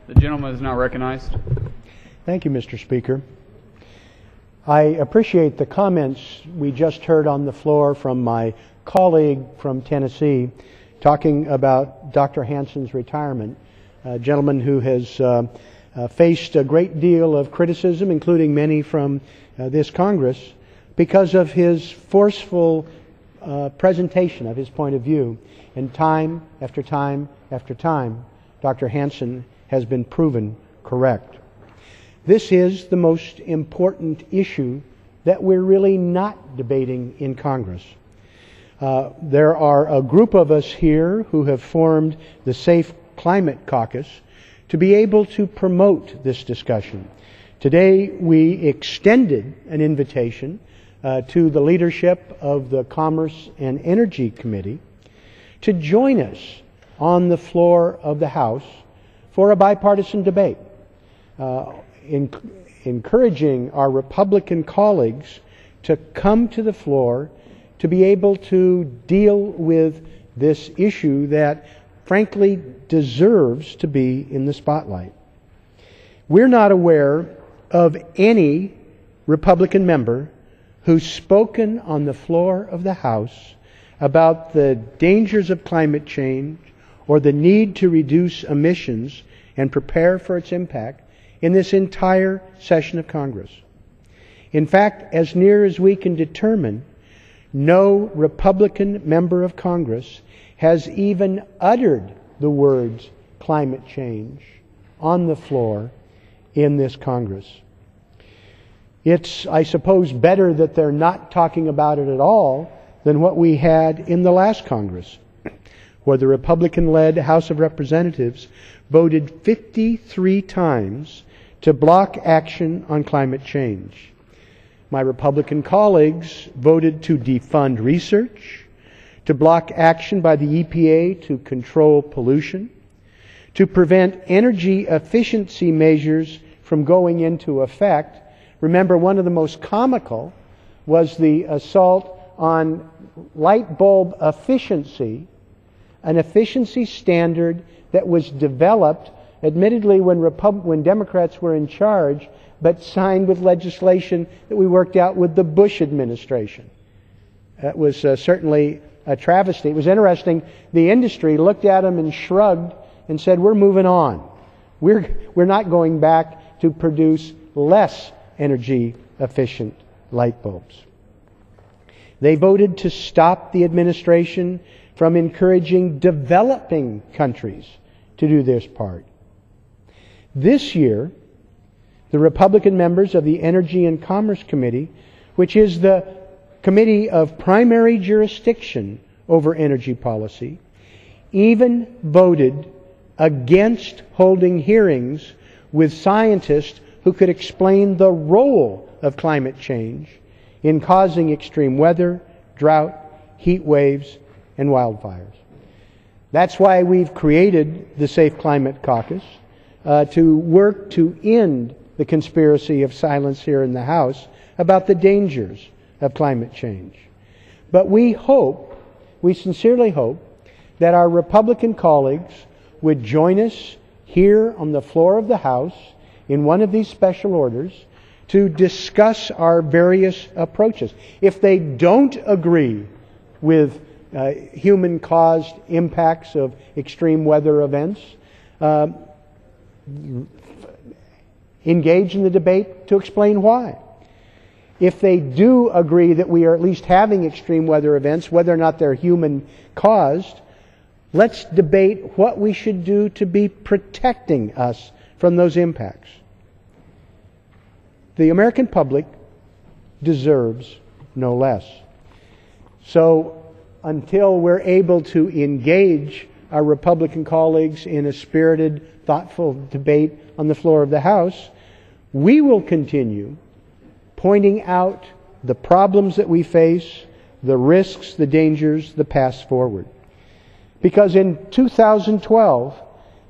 The gentleman is now recognized. Thank you, Mr. Speaker. I appreciate the comments we just heard on the floor from my colleague from Tennessee talking about Dr. Hansen's retirement, a gentleman who has faced a great deal of criticism, including many from this Congress, because of his forceful presentation of his point of view. And time after time after time, Dr. Hansen has been proven correct. This is the most important issue that we're really not debating in Congress. There are a group of us here who have formed the Safe Climate Caucus to be able to promote this discussion. Today we extended an invitation to the leadership of the Commerce and Energy Committee to join us on the floor of the House for a bipartisan debate, encouraging our Republican colleagues to come to the floor to be able to deal with this issue that frankly deserves to be in the spotlight. We're not aware of any Republican member who's spoken on the floor of the House about the dangers of climate change or the need to reduce emissions and prepare for its impact in this entire session of Congress. In fact, as near as we can determine, no Republican member of Congress has even uttered the words climate change on the floor in this Congress. It's, I suppose, better that they're not talking about it at all than what we had in the last Congress, where the Republican-led House of Representatives voted 53 times to block action on climate change. My Republican colleagues voted to defund research, to block action by the EPA to control pollution, to prevent energy efficiency measures from going into effect. Remember, one of the most comical was the assault on light bulb efficiency, an efficiency standard that was developed, admittedly, when Democrats were in charge, but signed with legislation that we worked out with the Bush administration. That was certainly a travesty. It was interesting. The industry looked at them and shrugged and said, "We're moving on. We're not going back to produce less energy efficient light bulbs." They voted to stop the administration from encouraging developing countries to do this part. This year, the Republican members of the Energy and Commerce Committee, which is the committee of primary jurisdiction over energy policy, even voted against holding hearings with scientists who could explain the role of climate change in causing extreme weather, drought, heat waves, and wildfires. That's why we've created the Safe Climate Caucus, to work to end the conspiracy of silence here in the House about the dangers of climate change. But we sincerely hope, that our Republican colleagues would join us here on the floor of the House in one of these special orders to discuss our various approaches. If they don't agree with human-caused impacts of extreme weather events, engage in the debate to explain why. If they do agree that we are at least having extreme weather events, whether or not they're human-caused, let's debate what we should do to be protecting us from those impacts. The American public deserves no less. So until we're able to engage our Republican colleagues in a spirited, thoughtful debate on the floor of the House, we will continue pointing out the problems that we face, the risks, the dangers, the path forward. Because in 2012,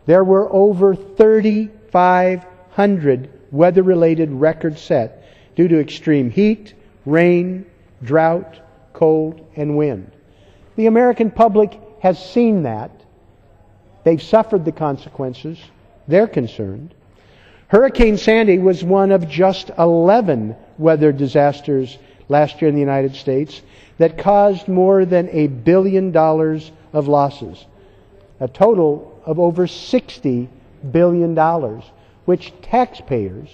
there were over 3,500 weather-related records set due to extreme heat, rain, drought, cold, and wind. The American public has seen that. They've suffered the consequences, they're concerned. Hurricane Sandy was one of just 11 weather disasters last year in the United States that caused more than $1 billion of losses, a total of over $60 billion, which taxpayers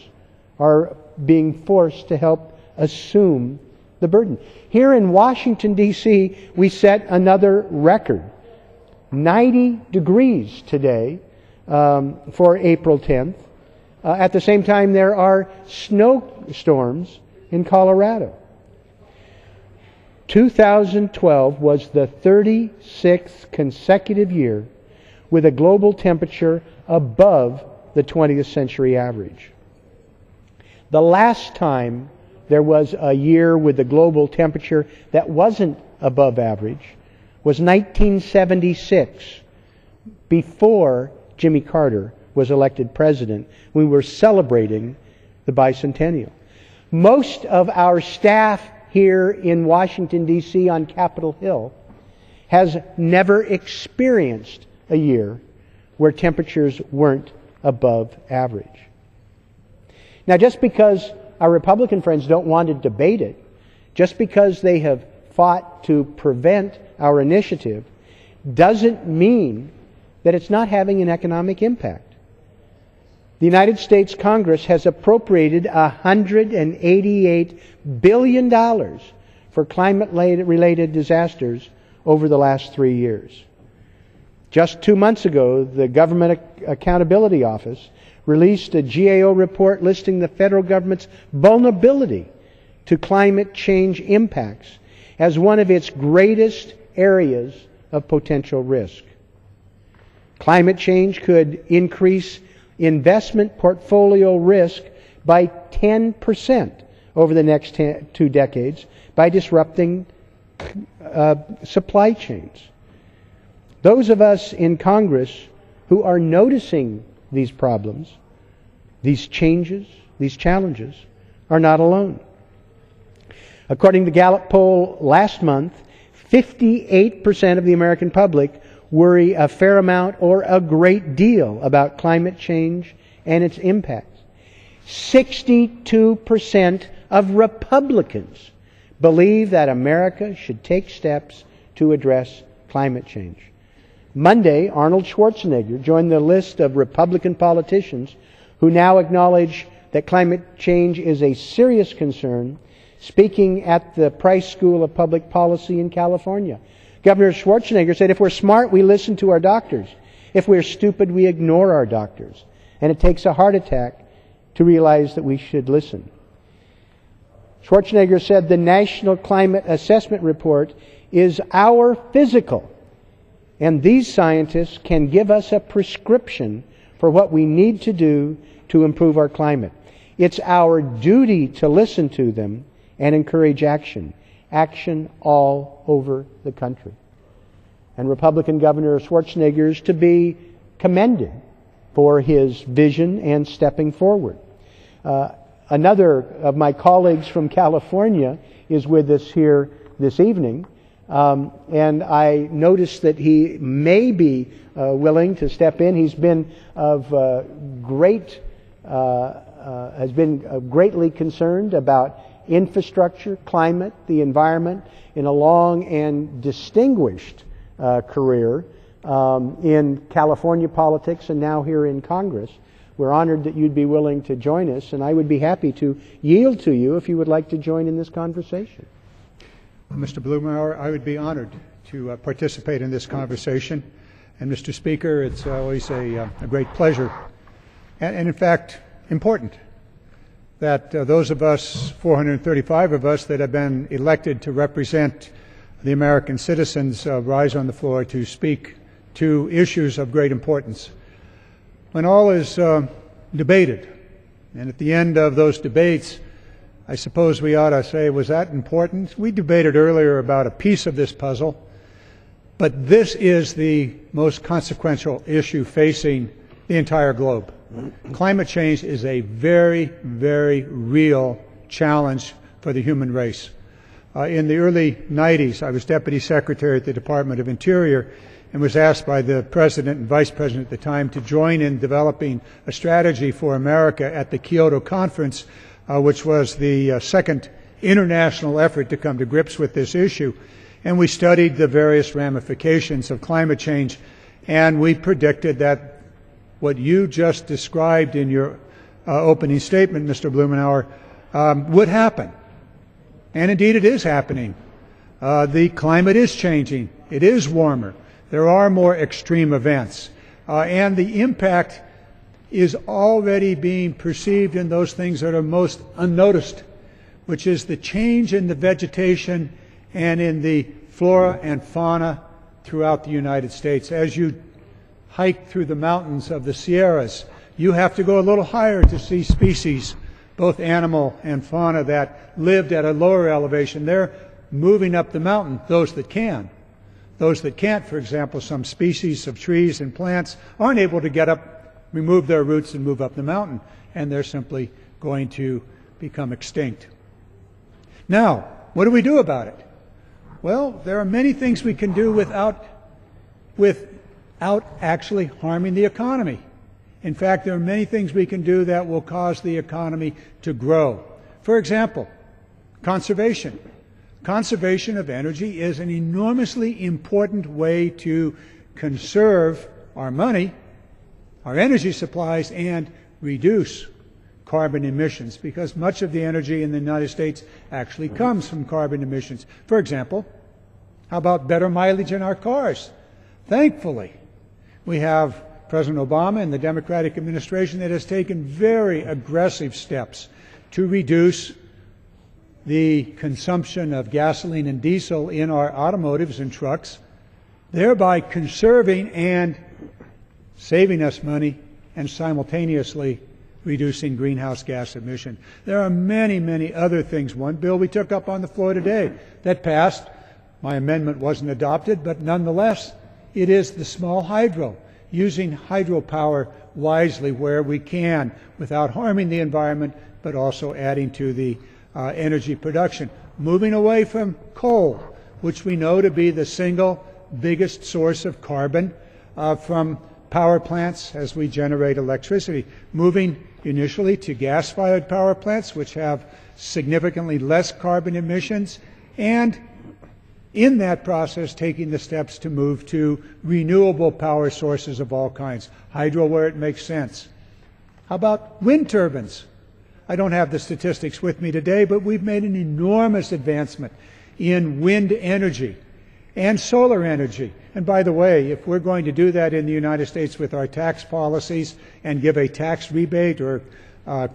are being forced to help assume the burden. Here in Washington, D.C., we set another record. 90 degrees today for April 10th. At the same time, there are snowstorms in Colorado. 2012 was the 36th consecutive year with a global temperature above the 20th century average. The last time there was a year with a global temperature that wasn't above average was 1976, before Jimmy Carter was elected president. We were celebrating the bicentennial. Most of our staff here in Washington, D.C. on Capitol Hill has never experienced a year where temperatures weren't above average. Now, just because our Republican friends don't want to debate it, just because they have fought to prevent our initiative, doesn't mean that it's not having an economic impact. The United States Congress has appropriated $188 billion for climate-related disasters over the last 3 years. Just 2 months ago, the Government Accountability Office released a GAO report listing the federal government's vulnerability to climate change impacts as one of its greatest areas of potential risk. Climate change could increase investment portfolio risk by 10% over the next 2 decades by disrupting supply chains. Those of us in Congress who are noticing these problems, these changes, these challenges, are not alone. According to the Gallup poll last month, 58% of the American public worry a fair amount or a great deal about climate change and its impacts. 62% of Republicans believe that America should take steps to address climate change. Monday, Arnold Schwarzenegger joined the list of Republican politicians who now acknowledge that climate change is a serious concern, speaking at the Price School of Public Policy in California. Governor Schwarzenegger said, if we're smart, we listen to our doctors. If we're stupid, we ignore our doctors. And it takes a heart attack to realize that we should listen. Schwarzenegger said the National Climate Assessment Report is our physical, and these scientists can give us a prescription for what we need to do to improve our climate. It's our duty to listen to them and encourage action. Action all over the country. And Republican Governor Schwarzenegger is to be commended for his vision and stepping forward. Another of my colleagues from California is with us here this evening, and I noticed that he may be willing to step in. He's been greatly concerned about infrastructure, climate, the environment, in a long and distinguished career in California politics and now here in Congress. We're honored that you'd be willing to join us, and I would be happy to yield to you if you would like to join in this conversation. Mr. Blumenauer, I would be honored to participate in this conversation. And Mr. Speaker, it's always a great pleasure and in fact important that those of us, 435 of us that have been elected to represent the American citizens, rise on the floor to speak to issues of great importance. When all is debated, and at the end of those debates, I suppose we ought to say, was that important? We debated earlier about a piece of this puzzle, but this is the most consequential issue facing the entire globe. Climate change is a very, very real challenge for the human race. In the early 90s, I was Deputy Secretary at the Department of Interior, and was asked by the President and Vice President at the time to join in developing a strategy for America at the Kyoto Conference, which was the second international effort to come to grips with this issue. And we studied the various ramifications of climate change, and we predicted that what you just described in your opening statement, Mr. Blumenauer, would happen. And indeed it is happening. The climate is changing. It is warmer. There are more extreme events. And the impact is already being perceived in those things that are most unnoticed, which is the change in the vegetation and in the flora and fauna throughout the United States. As you hike through the mountains of the Sierras, you have to go a little higher to see species, both animal and fauna, that lived at a lower elevation. They're moving up the mountain, those that can. Those that can't, for example, some species of trees and plants aren't able to get up, remove their roots and move up the mountain, and they're simply going to become extinct. Now, what do we do about it? Well, there are many things we can do without actually harming the economy. In fact, there are many things we can do that will cause the economy to grow. For example, conservation. Conservation of energy is an enormously important way to conserve our money, our energy supplies, and reduce carbon emissions, because much of the energy in the United States actually comes from carbon emissions. For example, how about better mileage in our cars? Thankfully, we have President Obama and the Democratic administration that has taken very aggressive steps to reduce the consumption of gasoline and diesel in our automotives and trucks, thereby conserving and saving us money and simultaneously reducing greenhouse gas emission. There are many, many other things. One bill we took up on the floor today that passed, my amendment wasn't adopted, but nonetheless, it is the small hydro, using hydropower wisely where we can without harming the environment, but also adding to the energy production. Moving away from coal, which we know to be the single biggest source of carbon from power plants as we generate electricity. Moving initially to gas-fired power plants, which have significantly less carbon emissions, and in that process taking the steps to move to renewable power sources of all kinds. Hydro where it makes sense. How about wind turbines? I don't have the statistics with me today, but we've made an enormous advancement in wind energy and solar energy. And by the way, if we're going to do that in the United States with our tax policies and give a tax rebate or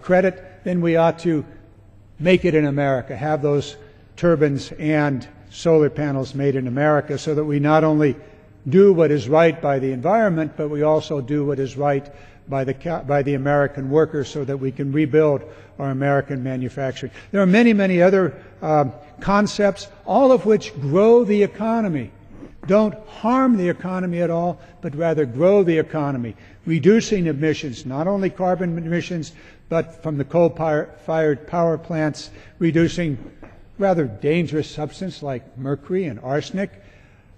credit, then we ought to make it in America, have those turbines and solar panels made in America, so that we not only do what is right by the environment, but we also do what is right by the American workers, so that we can rebuild our American manufacturing. There are many, many other concepts, all of which grow the economy. Don't harm the economy at all, but rather grow the economy, reducing emissions, not only carbon emissions, but from the coal-fired power plants, reducing rather dangerous substances like mercury and arsenic.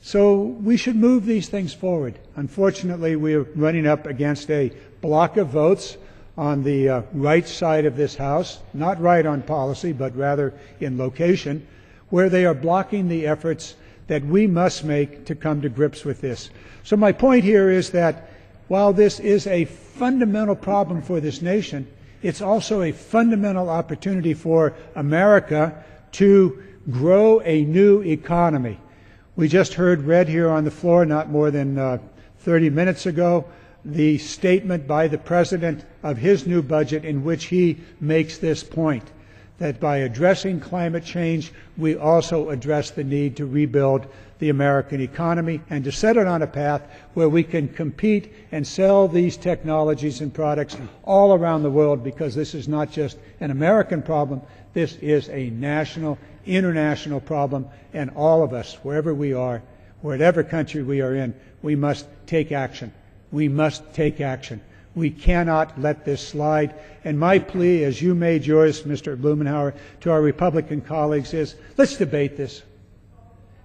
So we should move these things forward. Unfortunately, we're running up against a block of votes on the right side of this House, not right on policy, but rather in location, where they are blocking the efforts that we must make to come to grips with this. So my point here is that while this is a fundamental problem for this nation, it's also a fundamental opportunity for America to grow a new economy. We just heard read here on the floor not more than 30 minutes ago the statement by the President of his new budget in which he makes this point, that by addressing climate change, we also address the need to rebuild the American economy and to set it on a path where we can compete and sell these technologies and products all around the world, because this is not just an American problem, this is a national, international problem, and all of us, wherever we are, whatever country we are in, we must take action. We must take action. We cannot let this slide. And my plea, as you made yours, Mr. Blumenauer, to our Republican colleagues is, let's debate this.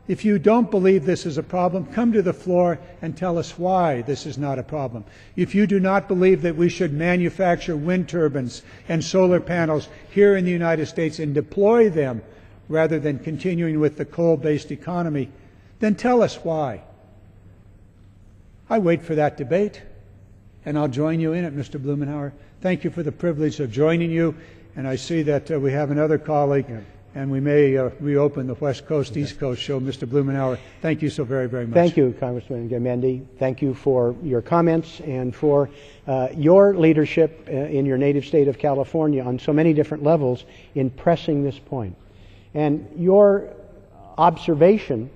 If you don't believe this is a problem, come to the floor and tell us why this is not a problem. If you do not believe that we should manufacture wind turbines and solar panels here in the United States and deploy them rather than continuing with the coal-based economy, then tell us why. I wait for that debate, and I'll join you in it, Mr. Blumenauer. Thank you for the privilege of joining you, and I see that we have another colleague, and we may reopen the West Coast, East Coast show. Mr. Blumenauer, thank you so very, very much. Thank you, Congressman Gamendi. Thank you for your comments and for your leadership in your native state of California on so many different levels in pressing this point. And your observation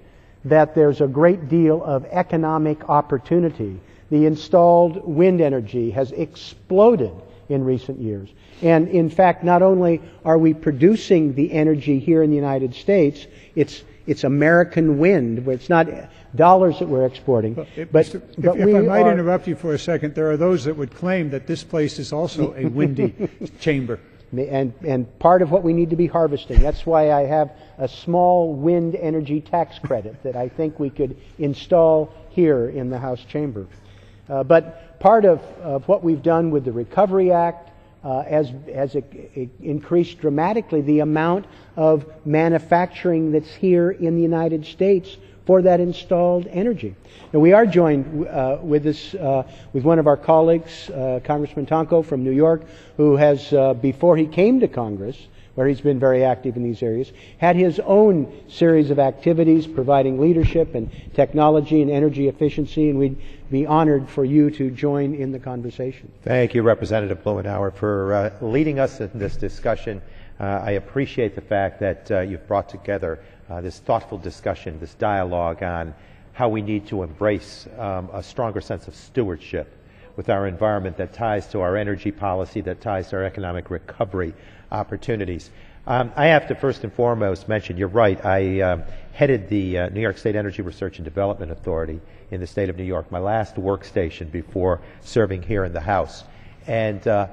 that there's a great deal of economic opportunity. The installed wind energy has exploded in recent years. And in fact, not only are we producing the energy here in the United States, it's American wind, where it's not dollars that we're exporting. If I might interrupt you for a second, there are those that would claim that this place is also a windy chamber. And part of what we need to be harvesting. That's why I have a small wind energy tax credit that I think we could install here in the House chamber. But part of what we've done with the Recovery Act has increased dramatically the amount of manufacturing that's here in the United States for that installed energy. Now, we are joined with one of our colleagues, Congressman Tonko from New York, who has, before he came to Congress, where he's been very active in these areas, had his own series of activities providing leadership and technology and energy efficiency, and we'd be honored for you to join in the conversation. Thank you, Representative Blumenauer, for leading us in this discussion. I appreciate the fact that you've brought together this thoughtful discussion, this dialogue on how we need to embrace a stronger sense of stewardship with our environment that ties to our energy policy, that ties to our economic recovery opportunities. I have to first and foremost mention, you're right, I headed the New York State Energy Research and Development Authority in the state of New York, my last workstation before serving here in the House, and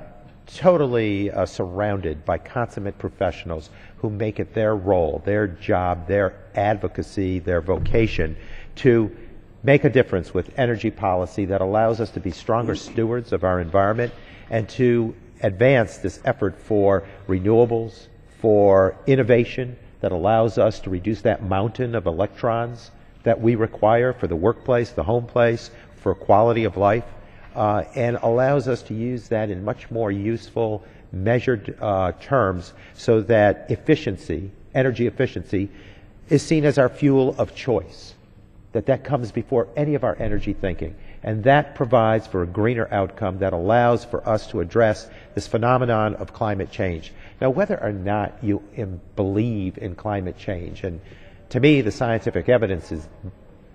totally surrounded by consummate professionals who make it their role, their job, their advocacy, their vocation to make a difference with energy policy that allows us to be stronger stewards of our environment and to advance this effort for renewables, for innovation that allows us to reduce that mountain of electrons that we require for the workplace, the home place, for quality of life, and allows us to use that in much more useful, measured terms so that efficiency, energy efficiency, is seen as our fuel of choice, that comes before any of our energy thinking. And that provides for a greener outcome that allows for us to address this phenomenon of climate change. Now, whether or not you believe in climate change, and to me the scientific evidence is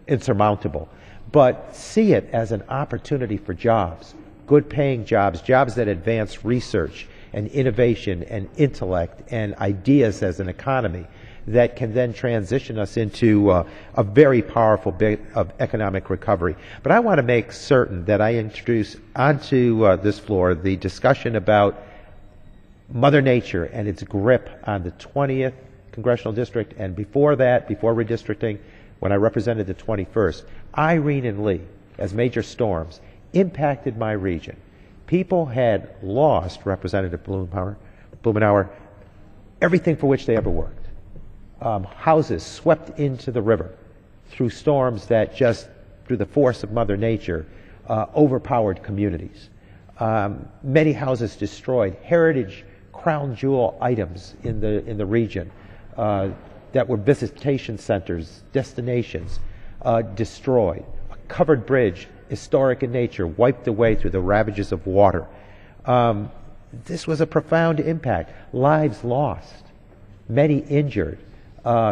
insurmountable, but see it as an opportunity for jobs, good paying jobs, jobs that advance research and innovation and intellect and ideas as an economy that can then transition us into a very powerful bit of economic recovery. But I want to make certain that I introduce onto this floor the discussion about Mother Nature and its grip on the 20th Congressional District, and before that, before redistricting, when I represented the 21st, Irene and Lee, as major storms, impacted my region. People had lost, Representative Blumenauer, everything for which they ever worked. Houses swept into the river through storms that just, through the force of Mother Nature, overpowered communities. Many houses destroyed, heritage crown jewel items in the region that were visitation centers, destinations, destroyed. A covered bridge, historic in nature, wiped away through the ravages of water. This was a profound impact. Lives lost, many injured.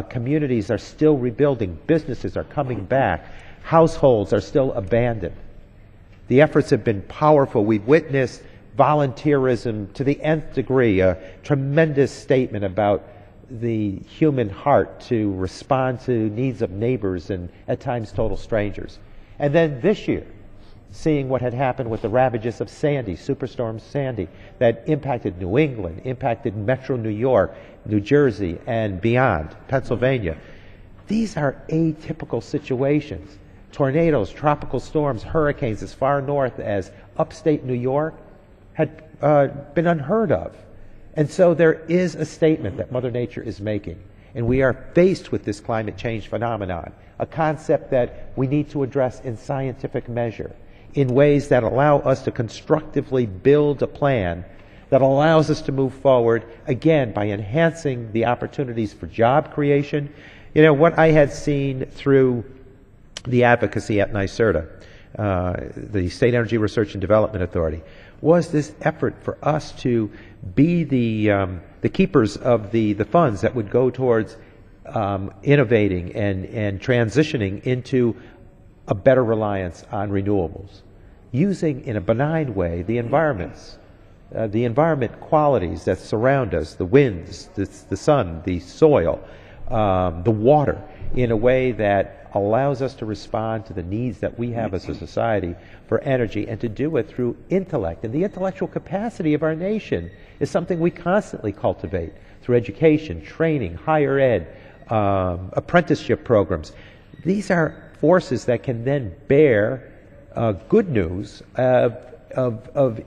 Communities are still rebuilding. Businesses are coming back. Households are still abandoned. The efforts have been powerful. We've witnessed volunteerism to the nth degree, a tremendous statement about the human heart to respond to needs of neighbors and at times total strangers. And then this year, seeing what had happened with the ravages of Sandy, Superstorm Sandy, that impacted New England, impacted Metro New York, New Jersey, and beyond, Pennsylvania. These are atypical situations. Tornadoes, tropical storms, hurricanes as far north as upstate New York had been unheard of. And so there is a statement that Mother Nature is making. And we are faced with this climate change phenomenon, a concept that we need to address in scientific measure, in ways that allow us to constructively build a plan that allows us to move forward, again, by enhancing the opportunities for job creation. You know, what I had seen through the advocacy at NYSERDA, the State Energy Research and Development Authority, was this effort for us to be the keepers of the funds that would go towards innovating and transitioning into a better reliance on renewables, using in a benign way the environment qualities that surround us, the winds, the sun, the soil, the water, in a way that allows us to respond to the needs that we have as a society for energy, and to do it through intellect. And the intellectual capacity of our nation is something we constantly cultivate through education, training, higher ed, apprenticeship programs. These are forces that can then bear good news of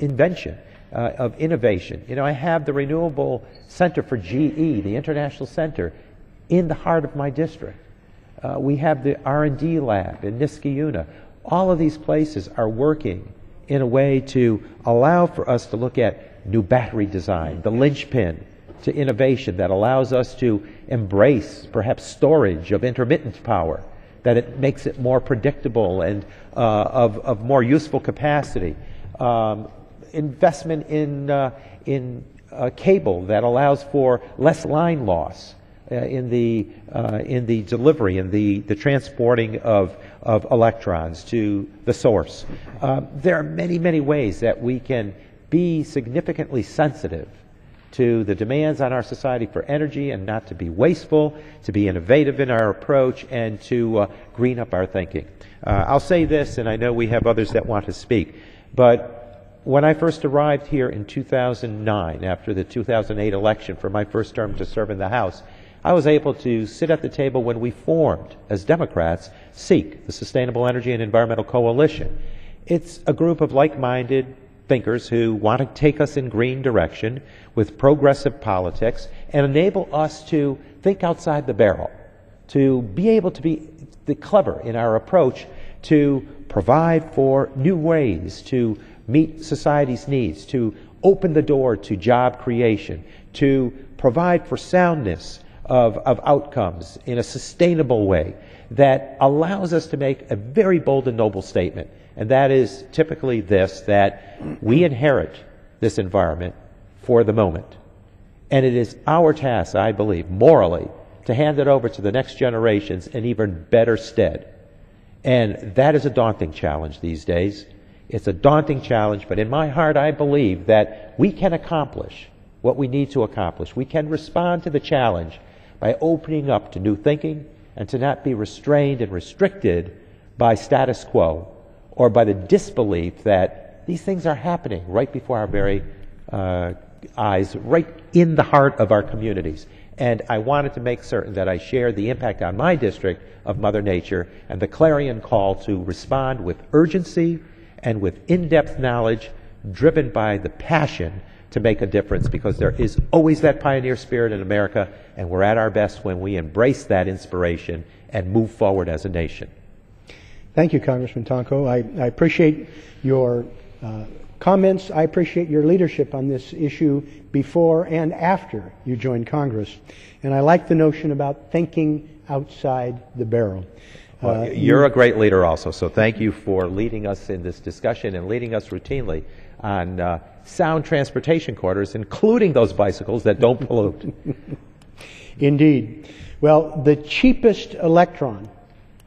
invention, of innovation. You know, I have the Renewable Center for GE, the International Center, in the heart of my district. We have the R&D lab in Niskayuna. All of these places are working in a way to allow for us to look at new battery design, the linchpin to innovation that allows us to embrace perhaps storage of intermittent power, that it makes it more predictable and of more useful capacity. Investment in cable that allows for less line loss in the delivery and the transporting of electrons to the source. There are many, many ways that we can be significantly sensitive to the demands on our society for energy, and not to be wasteful, to be innovative in our approach, and to green up our thinking. I'll say this, and I know we have others that want to speak, but when I first arrived here in 2009, after the 2008 election for my first term to serve in the House, I was able to sit at the table when we formed, as Democrats, SEEK, the Sustainable Energy and Environmental Coalition. It's a group of like-minded thinkers who want to take us in green direction with progressive politics and enable us to think outside the barrel, to be able to be clever in our approach to provide for new ways to meet society's needs, to open the door to job creation, to provide for soundness of outcomes in a sustainable way that allows us to make a very bold and noble statement. And that is typically this, that we inherit this environment for the moment. And it is our task, I believe, morally, to hand it over to the next generations in even better stead. And that is a daunting challenge these days. It's a daunting challenge, but in my heart I believe that we can accomplish what we need to accomplish. We can respond to the challenge by opening up to new thinking and to not be restrained and restricted by status quo or by the disbelief that these things are happening right before our very eyes, right in the heart of our communities. And I wanted to make certain that I share the impact on my district of Mother Nature and the clarion call to respond with urgency and with in-depth knowledge driven by the passion to make a difference, because there is always that pioneer spirit in America, and we're at our best when we embrace that inspiration and move forward as a nation. Thank you, Congressman Tonko. I appreciate your comments. I appreciate your leadership on this issue before and after you joined Congress. And I like the notion about thinking outside the barrel. Well, you're a great leader also, so thank you for leading us in this discussion and leading us routinely on sound transportation corridors, including those bicycles that don't pollute. Indeed. Well, the cheapest electron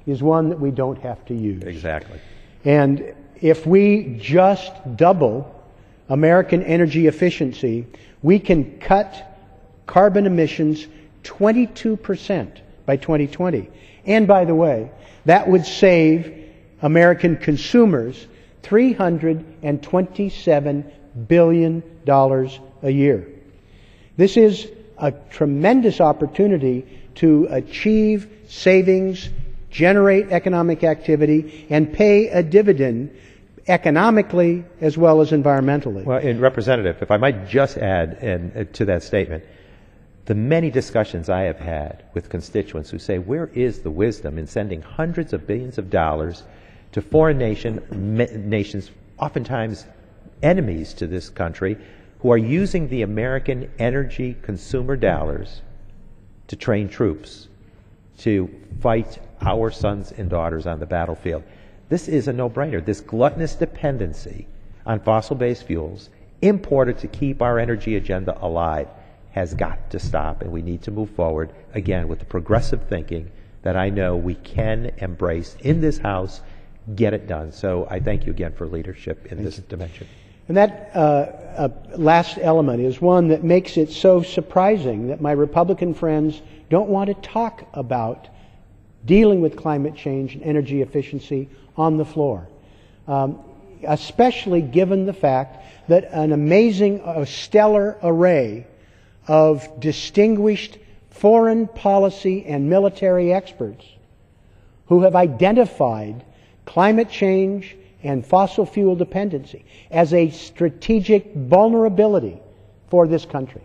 is one that we don't have to use. Exactly. And if we just double American energy efficiency, we can cut carbon emissions 22% by 2020. And by the way, that would save American consumers $327 billion a year. This is a tremendous opportunity to achieve savings, generate economic activity, and pay a dividend economically as well as environmentally. Well, and Representative, if I might just add to that statement, the many discussions I have had with constituents who say, where is the wisdom in sending hundreds of billions of dollars to foreign nations, oftentimes enemies to this country, who are using the American energy consumer dollars to train troops to fight our sons and daughters on the battlefield. This is a no-brainer. This gluttonous dependency on fossil-based fuels imported to keep our energy agenda alive has got to stop, and we need to move forward, again, with the progressive thinking that I know we can embrace in this House, get it done. So I thank you again for leadership in this dimension. And that last element is one that makes it so surprising that my Republican friends don't want to talk about dealing with climate change and energy efficiency on the floor, especially given the fact that an amazing, stellar array of distinguished foreign policy and military experts who have identified climate change and fossil fuel dependency as a strategic vulnerability for this country,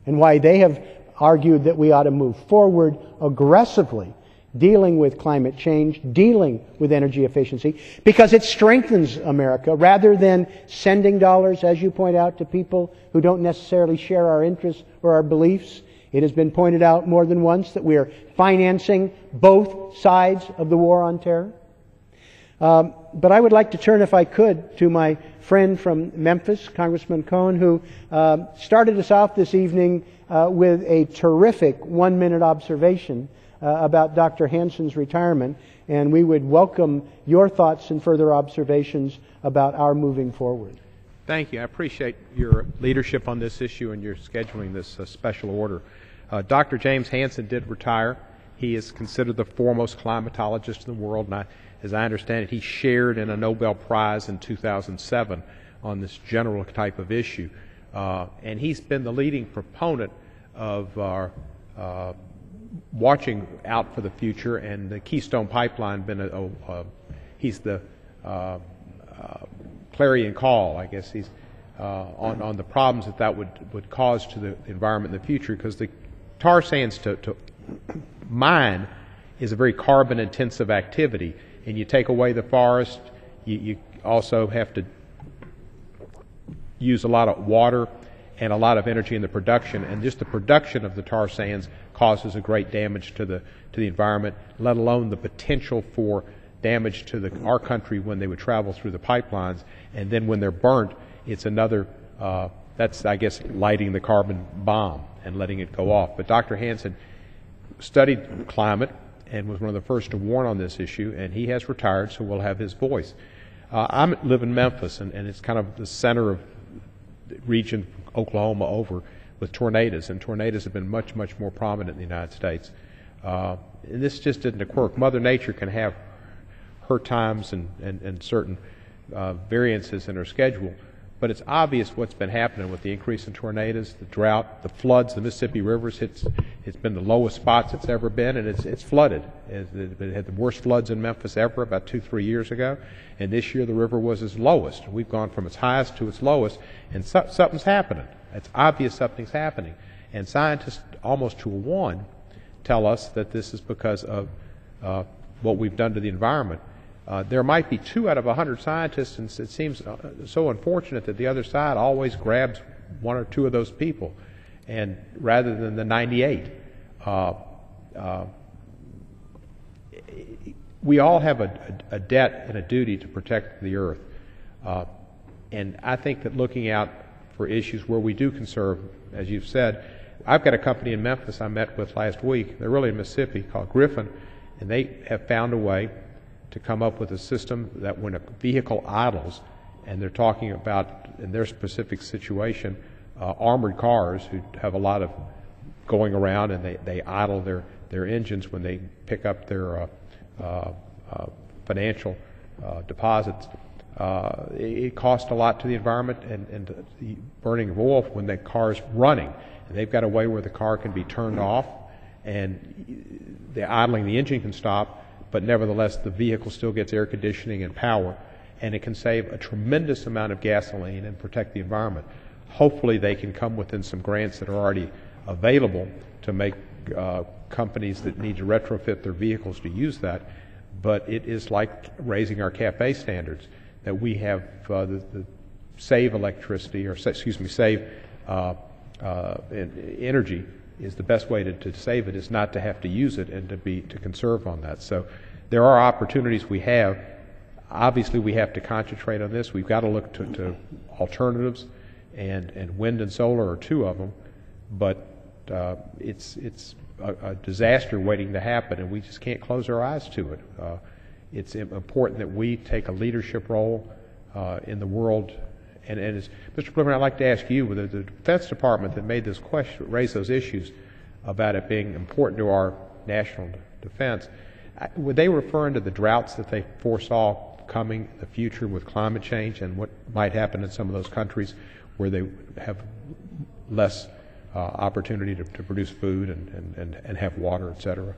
and why they have argued that we ought to move forward aggressively dealing with climate change, dealing with energy efficiency, because it strengthens America rather than sending dollars, as you point out, to people who don't necessarily share our interests or our beliefs. It has been pointed out more than once that we are financing both sides of the war on terror. But I would like to turn, if I could, to my friend from Memphis, Congressman Cohen, who started us off this evening with a terrific one-minute observation about Dr. Hansen's retirement, and we would welcome your thoughts and further observations about our moving forward. Thank you. I appreciate your leadership on this issue and your scheduling this special order. Dr. James Hansen did retire. He is considered the foremost climatologist in the world, and as I understand it, he shared in a Nobel Prize in 2007 on this general type of issue. And he's been the leading proponent of our watching out for the future, and the Keystone Pipeline been he's the clarion call, I guess. He's on the problems that would cause to the environment in the future, because the tar sands to mine is a very carbon intensive activity, and you take away the forest, you also have to use a lot of water and a lot of energy in the production, and just the production of the tar sands causes a great damage to the environment, let alone the potential for damage to our country when they would travel through the pipelines, and then when they're burnt, it's another, that's, I guess, lighting the carbon bomb and letting it go off. But Dr. Hansen studied climate and was one of the first to warn on this issue, and he has retired, so we'll have his voice. I live in Memphis, and it's kind of the center of the region, Oklahoma over, with tornadoes, and tornadoes have been much, much more prominent in the United States. And this just didn't occur. Mother Nature can have her times and certain variances in her schedule, but it's obvious what's been happening with the increase in tornadoes, the drought, the floods. The Mississippi River's it's been the lowest spots it's ever been, and it's flooded. It had the worst floods in Memphis ever about 2-3 years ago, and this year the river was its lowest. We've gone from its highest to its lowest, and something's happening. It's obvious something's happening, and scientists almost to a one tell us that this is because of what we've done to the environment. There might be 2 out of 100 scientists, and it seems so unfortunate that the other side always grabs 1 or 2 of those people, and rather than the 98. We all have a debt and a duty to protect the earth, and I think that looking out for issues where we do conserve, as you've said, I've got a company in Memphis I met with last week. They're really in Mississippi, called Griffin, and they have found a way to come up with a system that when a vehicle idles, and they're talking about, in their specific situation, armored cars who have a lot of going around, and they idle their engines when they pick up their financial deposits. It costs a lot to the environment, and the burning of oil when the car's running. And they've got a way where the car can be turned off, and the idling the engine can stop, but nevertheless the vehicle still gets air conditioning and power, and it can save a tremendous amount of gasoline and protect the environment. Hopefully they can come within some grants that are already available to make companies that need to retrofit their vehicles to use that, but it is like raising our CAFE standards, that we have the save electricity, or save energy is the best way to save it, is not to have to use it and to conserve on that. So there are opportunities we have. Obviously we have to concentrate on this. We've got to look to alternatives, and wind and solar are two of them, but it's a disaster waiting to happen, and we just can't close our eyes to it. It's important that we take a leadership role in the world. And as Mr. Blumenauer, I'd like to ask you, the Defense Department that made this question, raised those issues about it being important to our national defense, were they referring to the droughts that they foresaw coming in the future with climate change and what might happen in some of those countries where they have less opportunity to produce food and have water, et cetera?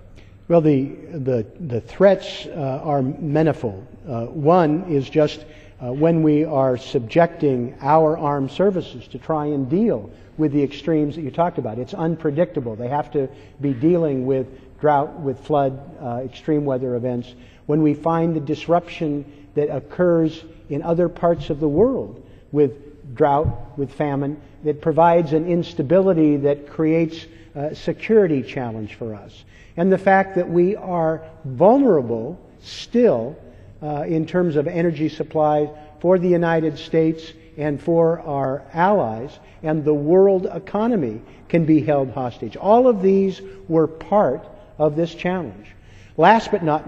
Well, the threats are manifold. One is just when we are subjecting our armed services to try and deal with the extremes that you talked about. It's unpredictable. They have to be dealing with drought, with flood, extreme weather events. When we find the disruption that occurs in other parts of the world with drought, with famine, that provides an instability that creates a security challenge for us. And the fact that we are vulnerable still in terms of energy supply for the United States and for our allies, and the world economy can be held hostage. All of these were part of this challenge. Last but not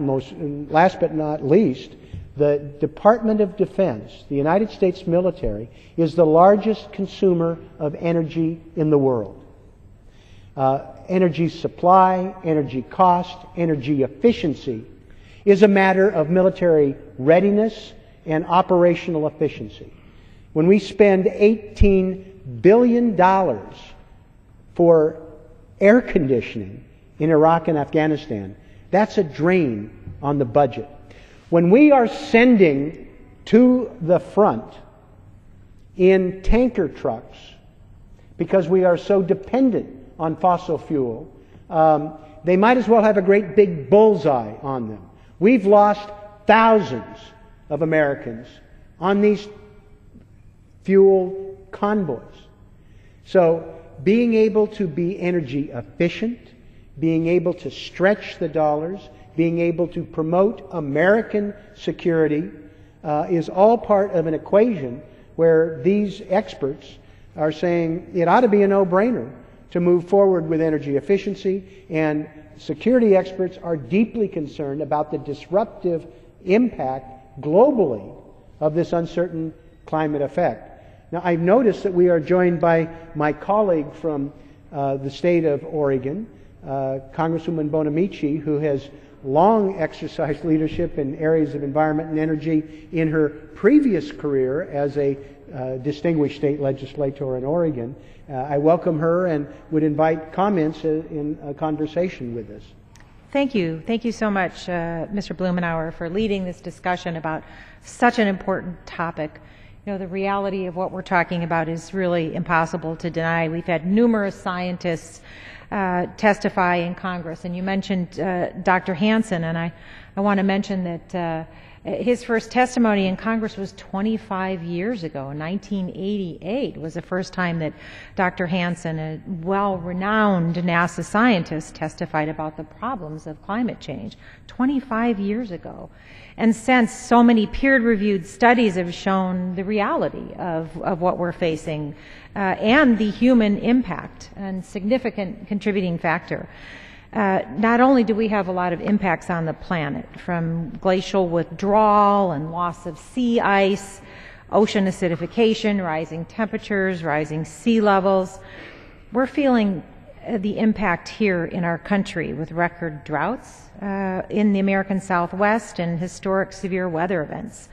least, the Department of Defense, the United States military, is the largest consumer of energy in the world. Energy supply, energy cost, energy efficiency is a matter of military readiness and operational efficiency. When we spend $18 billion for air conditioning in Iraq and Afghanistan, that's a drain on the budget. When we are sending to the front in tanker trucks, because we are so dependent on fossil fuel, they might as well have a great big bullseye on them. We've lost thousands of Americans on these fuel convoys. So being able to be energy efficient, being able to stretch the dollars, being able to promote American security is all part of an equation where these experts are saying it ought to be a no-brainer to move forward with energy efficiency, and security experts are deeply concerned about the disruptive impact globally of this uncertain climate effect. Now, I've noticed that we are joined by my colleague from the state of Oregon, Congresswoman Bonamici, who has long exercised leadership in areas of environment and energy in her previous career as a distinguished state legislator in Oregon. I welcome her and would invite comments in a conversation with us. Thank you. Thank you so much, Mr. Blumenauer, for leading this discussion about such an important topic. You know, the reality of what we're talking about is really impossible to deny. We've had numerous scientists testify in Congress, and you mentioned Dr. Hansen, and I want to mention that his first testimony in Congress was 25 years ago. 1988 was the first time that Dr. Hansen, a well-renowned NASA scientist, testified about the problems of climate change. 25 years ago. And since, so many peer-reviewed studies have shown the reality of what we're facing and the human impact and significant contributing factor. Not only do we have a lot of impacts on the planet, from glacial withdrawal and loss of sea ice, ocean acidification, rising temperatures, rising sea levels, we're feeling the impact here in our country with record droughts in the American Southwest and historic severe weather events.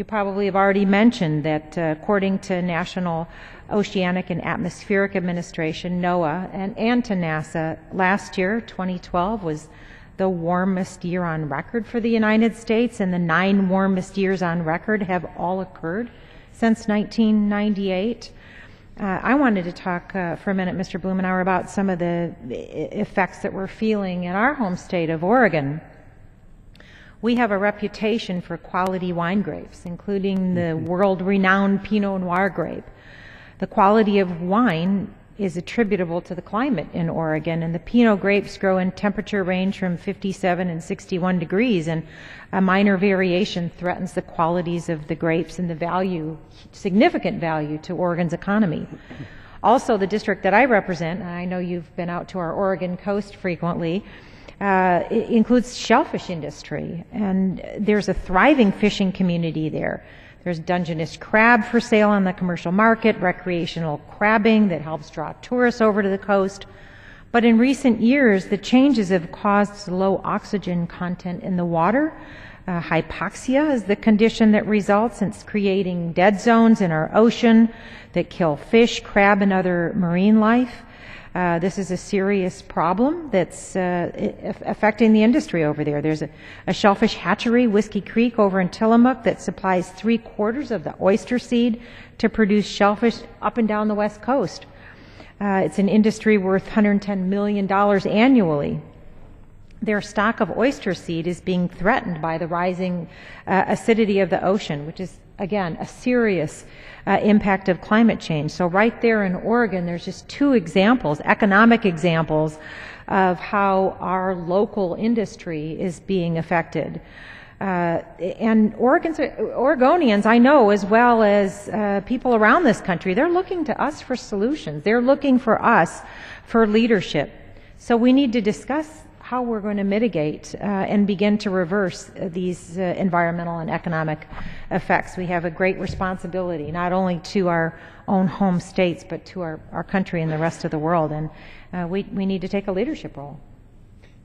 You probably have already mentioned that according to National Oceanic and Atmospheric Administration, NOAA, and to NASA, last year, 2012, was the warmest year on record for the United States, and the 9 warmest years on record have all occurred since 1998. I wanted to talk for a minute, Mr. Blumenauer, about some of the effects that we're feeling in our home state of Oregon. We have a reputation for quality wine grapes, including the world-renowned Pinot Noir grape. The quality of wine is attributable to the climate in Oregon, and the Pinot grapes grow in temperature range from 57 and 61 degrees, and a minor variation threatens the qualities of the grapes and the value, significant value to Oregon's economy. Also, the district that I represent, and I know you've been out to our Oregon coast frequently, it includes shellfish industry, and there's a thriving fishing community there. There's Dungeness crab for sale on the commercial market, recreational crabbing that helps draw tourists over to the coast. But in recent years, the changes have caused low oxygen content in the water. Hypoxia is the condition that results. It's creating dead zones in our ocean that kill fish, crab, and other marine life. This is a serious problem that's affecting the industry over there. There's a shellfish hatchery, Whiskey Creek, over in Tillamook that supplies 3/4 of the oyster seed to produce shellfish up and down the West Coast. It's an industry worth $110 million annually. Their stock of oyster seed is being threatened by the rising acidity of the ocean, which is, again, a serious impact of climate change. So right there in Oregon, there's just 2 examples, economic examples, of how our local industry is being affected. And Oregonians, I know, as well as people around this country, they're looking to us for solutions. They're looking for us for leadership. So we need to discuss how we're going to mitigate and begin to reverse these environmental and economic effects. We have a great responsibility, not only to our own home states, but to our country and the rest of the world. And we need to take a leadership role.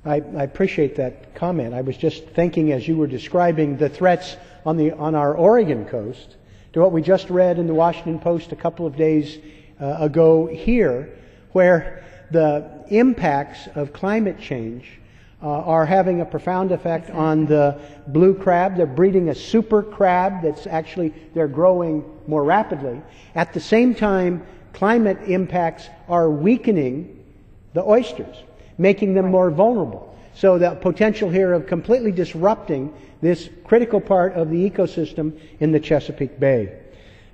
I appreciate that comment. I was just thinking as you were describing the threats on our Oregon coast to what we just read in the Washington Post a couple of days ago here, where the impacts of climate change are having a profound effect on the blue crab. They're breeding a super crab that's actually, they're growing more rapidly. At the same time, climate impacts are weakening the oysters, making them more vulnerable. So the potential here of completely disrupting this critical part of the ecosystem in the Chesapeake Bay.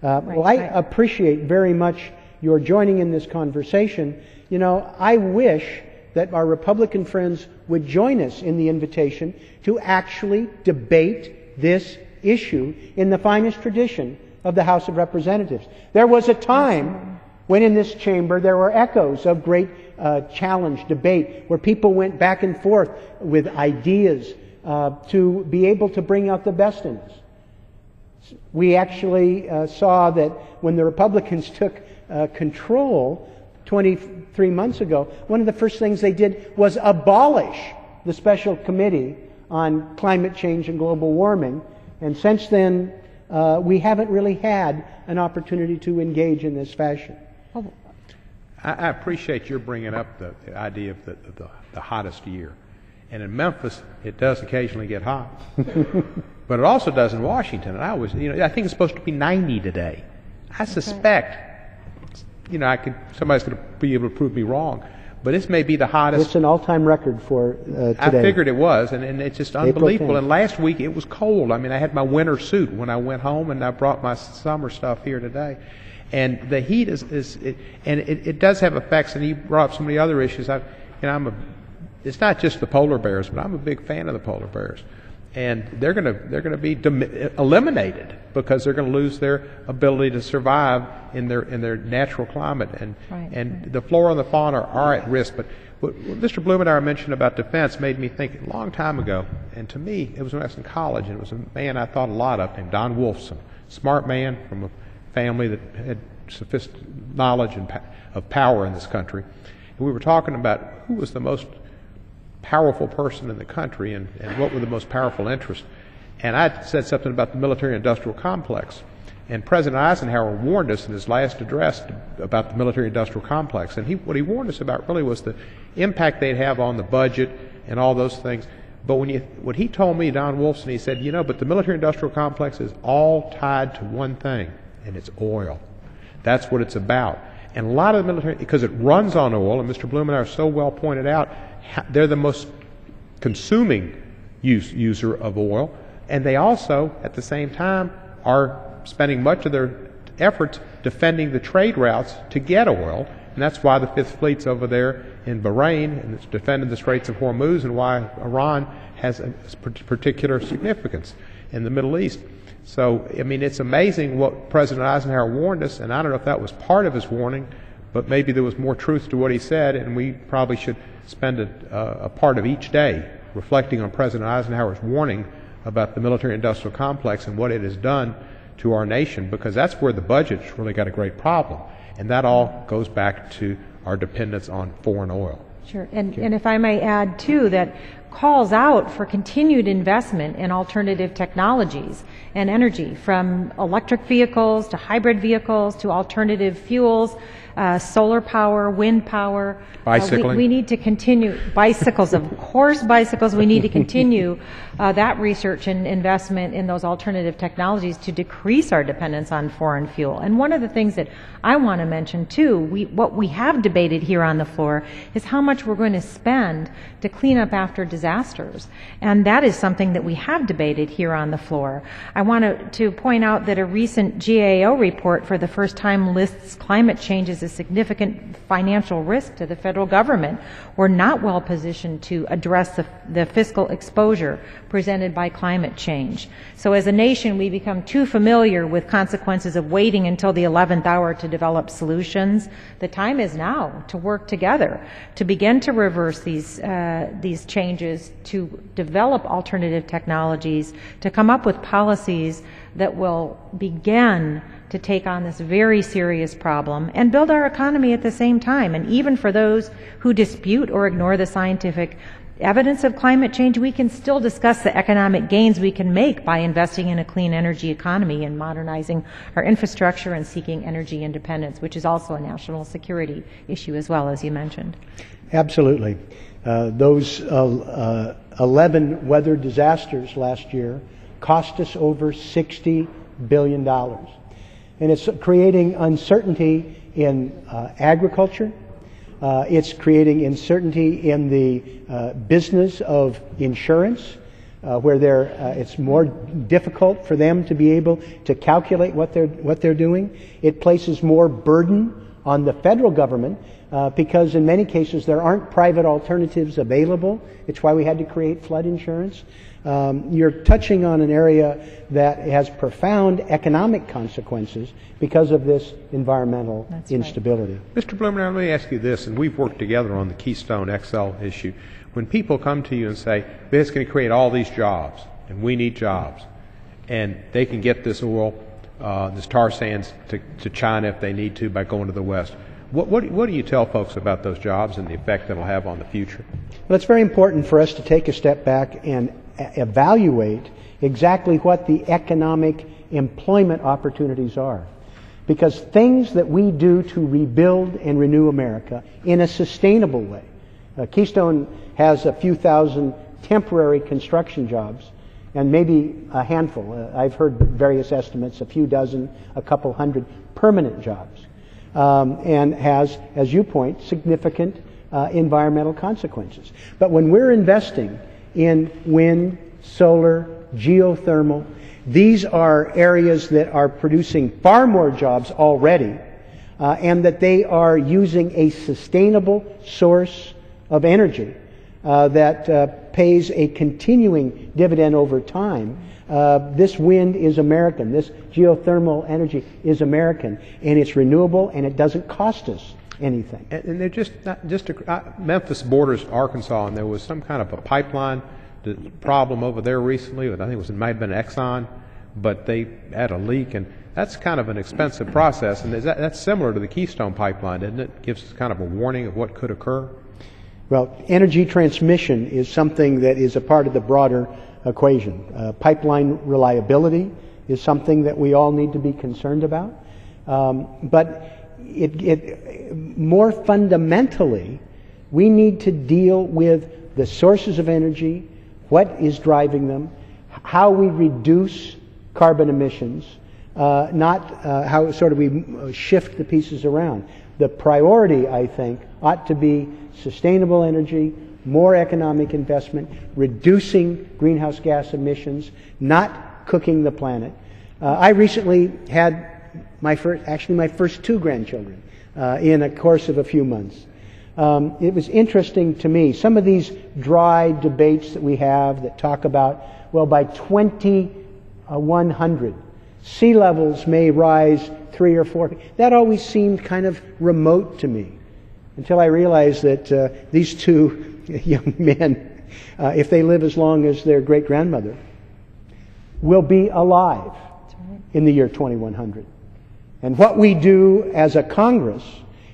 Well, I appreciate very much your joining in this conversation. You know, I wish that our Republican friends would join us in the invitation to actually debate this issue in the finest tradition of the House of Representatives. There was a time when in this chamber there were echoes of great challenge, debate, where people went back and forth with ideas to be able to bring out the best in us. We actually saw that when the Republicans took control 23 months ago, one of the first things they did was abolish the special committee on climate change and global warming. And since then, we haven't really had an opportunity to engage in this fashion. I appreciate your bringing up the idea of the hottest year. And in Memphis, it does occasionally get hot. But it also does in Washington. And I think it's supposed to be 90 today. I suspect, somebody's going to be able to prove me wrong, but this may be the hottest. It's an all-time record for today. I figured it was, and it's just unbelievable. And last week it was cold. I mean, I had my winter suit when I went home, and I brought my summer stuff here today. And the heat it does have effects. And you brought up so many other issues. It's not just the polar bears, but I'm a big fan of the polar bears. And they're going to be eliminated because they're going to lose their ability to survive in their natural climate, and the flora and the fauna are at risk. But what Mr. Blumenauer mentioned about defense made me think a long time ago, and to me it was when I was in college, and it was a man I thought a lot of named Don Wolfson, smart man from a family that had sophisticated knowledge of power in this country, and we were talking about who was the most powerful person in the country and what were the most powerful interests. And I said something about the military-industrial complex. And President Eisenhower warned us in his last address about the military-industrial complex. And what he warned us about really was the impact they'd have on the budget and all those things. But what he told me, Don Wolfson, he said, but the military-industrial complex is all tied to one thing, and it's oil. That's what it's about. And a lot of the military, because it runs on oil, and Mr. Blumenauer so well pointed out, they're the most consuming user of oil, and they also, at the same time, are spending much of their efforts defending the trade routes to get oil, and that's why the Fifth Fleet's over there in Bahrain, and it's defending the Straits of Hormuz, and why Iran has a particular significance in the Middle East. So, it's amazing what President Eisenhower warned us, and I don't know if that was part of his warning, but maybe there was more truth to what he said, and we probably should spend a part of each day reflecting on President Eisenhower's warning about the military-industrial complex and what it has done to our nation, because that's where the budget's really got a great problem. And that all goes back to our dependence on foreign oil. Sure. And if I may add, too, that calls out for continued investment in alternative technologies and energy, from electric vehicles to hybrid vehicles to alternative fuels, solar power, wind power. Bicycling. We need to continue. Bicycles, of course, bicycles. We need to continue that research and investment in those alternative technologies to decrease our dependence on foreign fuel. And one of the things that I want to mention, too, what we have debated here on the floor is how much we're going to spend to clean up after disasters. And that is something that we have debated here on the floor. I want to point out that a recent GAO report for the first time lists climate change as a significant financial risk to the federal government. We're not well positioned to address the fiscal exposure presented by climate change. So as a nation, we become too familiar with consequences of waiting until the 11th hour to develop solutions. The time is now to work together to begin to reverse these changes, to develop alternative technologies, to come up with policies that will begin to take on this very serious problem and build our economy at the same time. And even for those who dispute or ignore the scientific evidence of climate change, we can still discuss the economic gains we can make by investing in a clean energy economy and modernizing our infrastructure and seeking energy independence, which is also a national security issue as well, as you mentioned. Absolutely. Those 11 weather disasters last year cost us over $60 billion. And it's creating uncertainty in agriculture. It's creating uncertainty in the business of insurance, where it's more difficult for them to be able to calculate what they're doing. It places more burden on the federal government because in many cases there aren't private alternatives available. It's why we had to create flood insurance. You're touching on an area that has profound economic consequences because of this environmental instability. Right. Mr. Blumenauer, let me ask you this, and we've worked together on the Keystone XL issue. When people come to you and say, it's going to create all these jobs, and we need jobs, and they can get this oil, this tar sands to China if they need to by going to the West, what do you tell folks about those jobs and the effect that it'll have on the future? Well, it's very important for us to take a step back and evaluate exactly what the economic employment opportunities are. Because things that we do to rebuild and renew America in a sustainable way. Keystone has a few thousand temporary construction jobs and maybe a handful. I've heard various estimates, a few dozen, a couple hundred permanent jobs. And has, as you point, significant environmental consequences. But when we're investing in wind, solar, geothermal, these are areas that are producing far more jobs already, and that they are using a sustainable source of energy that pays a continuing dividend over time. This wind is American. This geothermal energy is American, and it's renewable, and it doesn't cost us anything. And they're just Memphis borders Arkansas, and there was some kind of a pipeline problem over there recently. I think it might have been Exxon, but they had a leak, and that's kind of an expensive process. And that's similar to the Keystone pipeline, isn't it? Gives us kind of a warning of what could occur. Well, energy transmission is something that is a part of the broader equation. Pipeline reliability is something that we all need to be concerned about. But more fundamentally, we need to deal with the sources of energy, what is driving them, how we reduce carbon emissions, not how sort of we shift the pieces around. The priority, I think, ought to be sustainable energy, more economic investment, reducing greenhouse gas emissions, not cooking the planet. I recently had my first two grandchildren in a course of a few months. It was interesting to me, some of these dry debates that we have that talk about, well, by 2100, sea levels may rise 3 or 4 feet. That always seemed kind of remote to me until I realized that these two young men, if they live as long as their great-grandmother, will be alive in the year 2100. And what we do as a Congress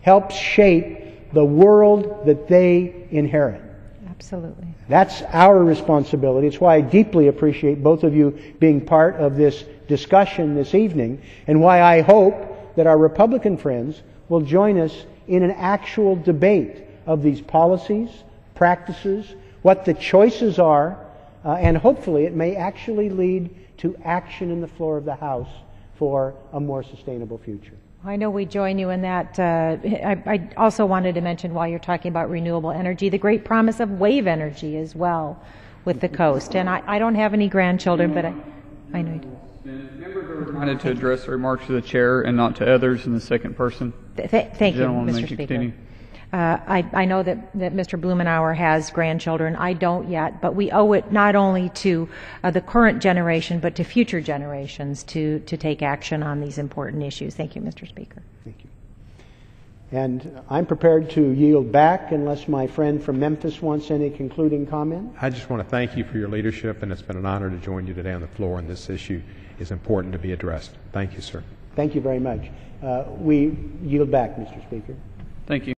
helps shape the world that they inherit. Absolutely. That's our responsibility. It's why I deeply appreciate both of you being part of this discussion this evening, and why I hope that our Republican friends will join us in an actual debate of these policies, practices, what the choices are, and hopefully it may actually lead to action in the floor of the House for a more sustainable future. I know we join you in that. I also wanted to mention, while you're talking about renewable energy, the great promise of wave energy as well with the coast. And I don't have any grandchildren, but I know you do. Members are reminded to address their remarks to the chair and not to others in the second person. Thank you, Mr. Speaker. I know that Mr. Blumenauer has grandchildren. I don't yet, but we owe it not only to the current generation, but to future generations to take action on these important issues. Thank you, Mr. Speaker. Thank you. And I'm prepared to yield back unless my friend from Memphis wants any concluding comment. I just want to thank you for your leadership, and it's been an honor to join you today on the floor, and this issue is important to be addressed. Thank you, sir. Thank you very much. We yield back, Mr. Speaker. Thank you.